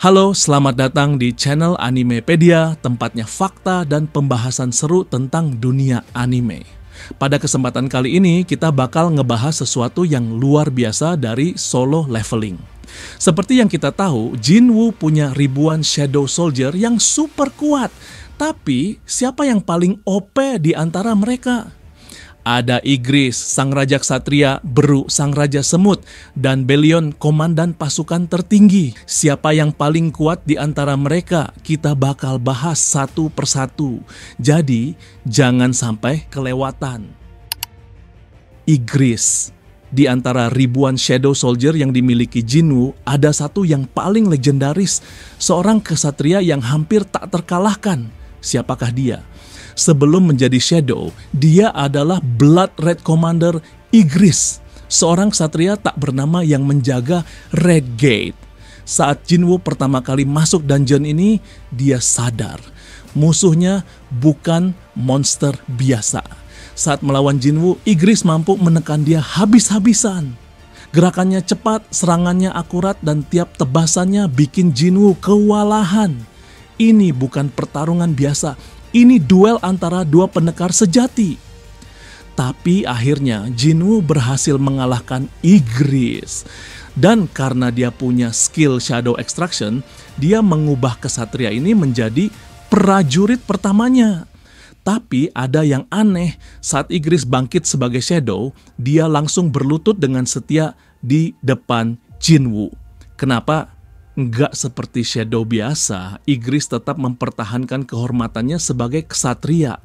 Halo, selamat datang di channel Animepedia, tempatnya fakta dan pembahasan seru tentang dunia anime. Pada kesempatan kali ini, kita bakal ngebahas sesuatu yang luar biasa dari solo leveling. Seperti yang kita tahu, Jinwoo punya ribuan Shadow Soldier yang super kuat. Tapi, siapa yang paling OP di antara mereka? Ada Igris, sang raja ksatria, Beru, sang raja semut, dan Belion, komandan pasukan tertinggi. Siapa yang paling kuat di antara mereka? Kita bakal bahas satu persatu. Jadi, jangan sampai kelewatan. Igris. Di antara ribuan Shadow Soldier yang dimiliki Jinwoo, ada satu yang paling legendaris. Seorang ksatria yang hampir tak terkalahkan. Siapakah dia? Sebelum menjadi Shadow, dia adalah Blood Red Commander Igris, seorang ksatria tak bernama yang menjaga Red Gate. Saat Jinwoo pertama kali masuk dungeon ini, dia sadar musuhnya bukan monster biasa. Saat melawan Jinwoo, Igris mampu menekan dia habis-habisan. Gerakannya cepat, serangannya akurat, dan tiap tebasannya bikin Jinwoo kewalahan. Ini bukan pertarungan biasa. Ini duel antara dua pendekar sejati. Tapi akhirnya Jinwoo berhasil mengalahkan Igris. Dan karena dia punya skill Shadow Extraction, dia mengubah ksatria ini menjadi prajurit pertamanya. Tapi ada yang aneh, saat Igris bangkit sebagai Shadow, dia langsung berlutut dengan setia di depan Jinwoo. Kenapa? Nggak seperti Shadow biasa, Igris tetap mempertahankan kehormatannya sebagai ksatria.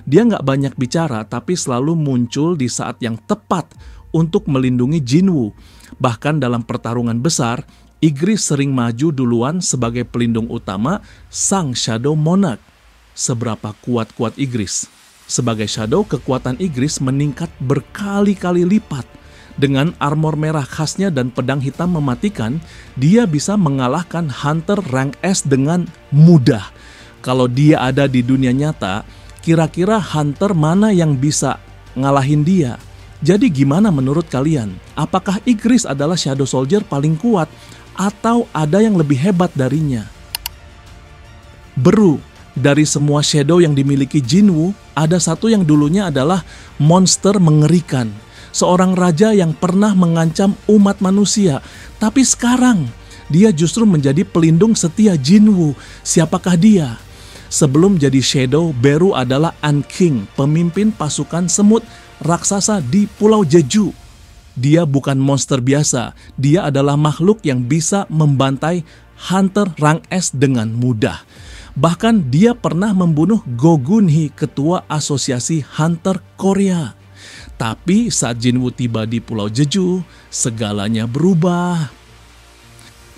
Dia nggak banyak bicara, tapi selalu muncul di saat yang tepat untuk melindungi Jinwoo. Bahkan dalam pertarungan besar, Igris sering maju duluan sebagai pelindung utama sang Shadow Monarch. Seberapa kuat Igris? Sebagai Shadow, kekuatan Igris meningkat berkali-kali lipat. Dengan armor merah khasnya dan pedang hitam mematikan, dia bisa mengalahkan Hunter rank S dengan mudah. Kalau dia ada di dunia nyata, kira-kira Hunter mana yang bisa ngalahin dia? Jadi gimana menurut kalian? Apakah Igris adalah Shadow Soldier paling kuat atau ada yang lebih hebat darinya? Beru. Dari semua Shadow yang dimiliki Jinwoo, ada satu yang dulunya adalah monster mengerikan. Seorang raja yang pernah mengancam umat manusia. Tapi sekarang, dia justru menjadi pelindung setia Jinwoo. Siapakah dia? Sebelum jadi Shadow, Beru adalah An-King, pemimpin pasukan semut raksasa di Pulau Jeju. Dia bukan monster biasa. Dia adalah makhluk yang bisa membantai Hunter rank S dengan mudah. Bahkan dia pernah membunuh Go Gun-hee, ketua asosiasi Hunter Korea. Tapi saat Jinwoo tiba di Pulau Jeju, segalanya berubah.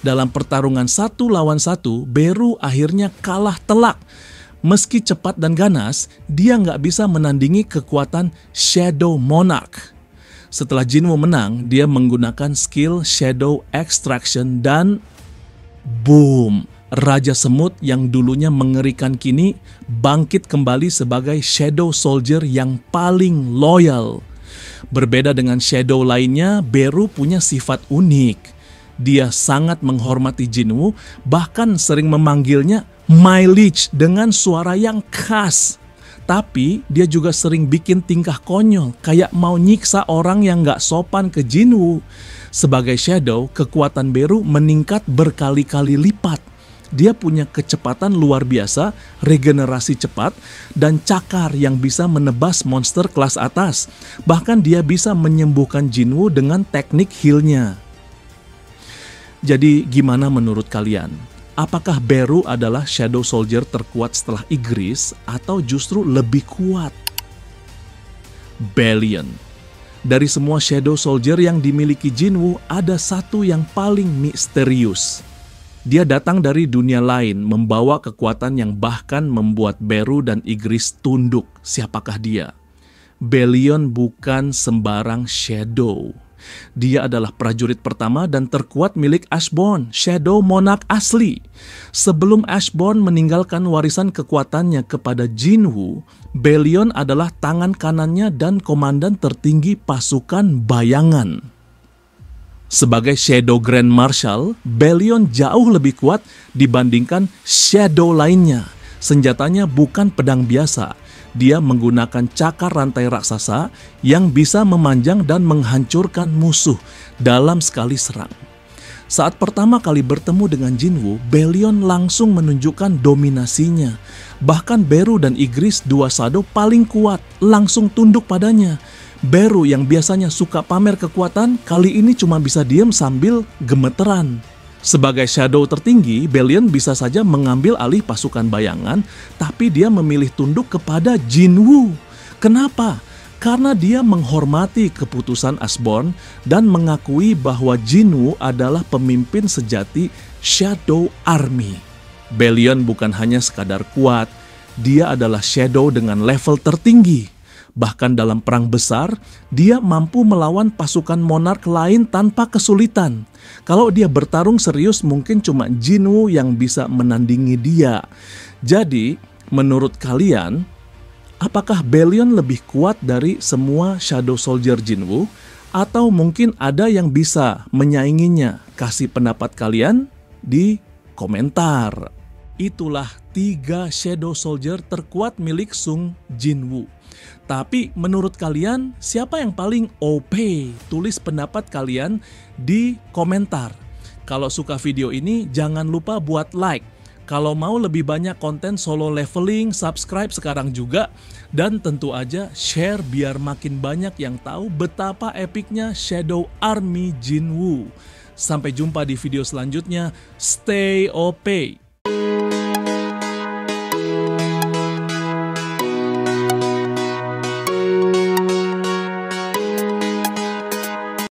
Dalam pertarungan 1 lawan 1, Beru akhirnya kalah telak. Meski cepat dan ganas, dia nggak bisa menandingi kekuatan Shadow Monarch. Setelah Jinwoo menang, dia menggunakan skill Shadow Extraction dan boom! Raja Semut yang dulunya mengerikan kini bangkit kembali sebagai Shadow Soldier yang paling loyal. Berbeda dengan Shadow lainnya, Beru punya sifat unik. Dia sangat menghormati Jinwoo, bahkan sering memanggilnya My Liege dengan suara yang khas. Tapi dia juga sering bikin tingkah konyol, kayak mau nyiksa orang yang gak sopan ke Jinwoo. Sebagai Shadow, kekuatan Beru meningkat berkali-kali lipat. Dia punya kecepatan luar biasa, regenerasi cepat, dan cakar yang bisa menebas monster kelas atas. Bahkan dia bisa menyembuhkan Jinwoo dengan teknik heal-nya. Jadi gimana menurut kalian? Apakah Beru adalah Shadow Soldier terkuat setelah Igris atau justru lebih kuat? Belion. Dari semua Shadow Soldier yang dimiliki Jinwoo, ada satu yang paling misterius. Dia datang dari dunia lain, membawa kekuatan yang bahkan membuat Beru dan Igris tunduk. Siapakah dia? Belion bukan sembarang Shadow. Dia adalah prajurit pertama dan terkuat milik Ashbourne, Shadow Monarch asli. Sebelum Ashbourne meninggalkan warisan kekuatannya kepada Jinwoo, Belion adalah tangan kanannya dan komandan tertinggi pasukan bayangan. Sebagai Shadow Grand Marshal, Bellion jauh lebih kuat dibandingkan Shadow lainnya. Senjatanya bukan pedang biasa. Dia menggunakan cakar rantai raksasa yang bisa memanjang dan menghancurkan musuh dalam sekali serang. Saat pertama kali bertemu dengan Jinwoo, Bellion langsung menunjukkan dominasinya. Bahkan Beru dan Ygritte, dua shadow paling kuat, langsung tunduk padanya. Beru yang biasanya suka pamer kekuatan, kali ini cuma bisa diam sambil gemeteran. Sebagai shadow tertinggi, Bellion bisa saja mengambil alih pasukan bayangan, tapi dia memilih tunduk kepada Jinwoo. Kenapa? Karena dia menghormati keputusan Usborne dan mengakui bahwa Jinwoo adalah pemimpin sejati Shadow Army. Bellion bukan hanya sekadar kuat, dia adalah shadow dengan level tertinggi. Bahkan dalam perang besar, dia mampu melawan pasukan monark lain tanpa kesulitan. Kalau dia bertarung serius, mungkin cuma Jinwoo yang bisa menandingi dia. Jadi, menurut kalian, apakah Bellion lebih kuat dari semua Shadow Soldier Jinwoo? Atau mungkin ada yang bisa menyainginya? Kasih pendapat kalian di komentar. Itulah 3 Shadow Soldier terkuat milik Sung Jinwoo. Tapi menurut kalian siapa yang paling OP? Tulis pendapat kalian di komentar. Kalau suka video ini jangan lupa buat like. Kalau mau lebih banyak konten solo leveling, subscribe sekarang juga. Dan tentu aja share biar makin banyak yang tahu betapa epicnya Shadow Army Jinwoo. Sampai jumpa di video selanjutnya. Stay OP!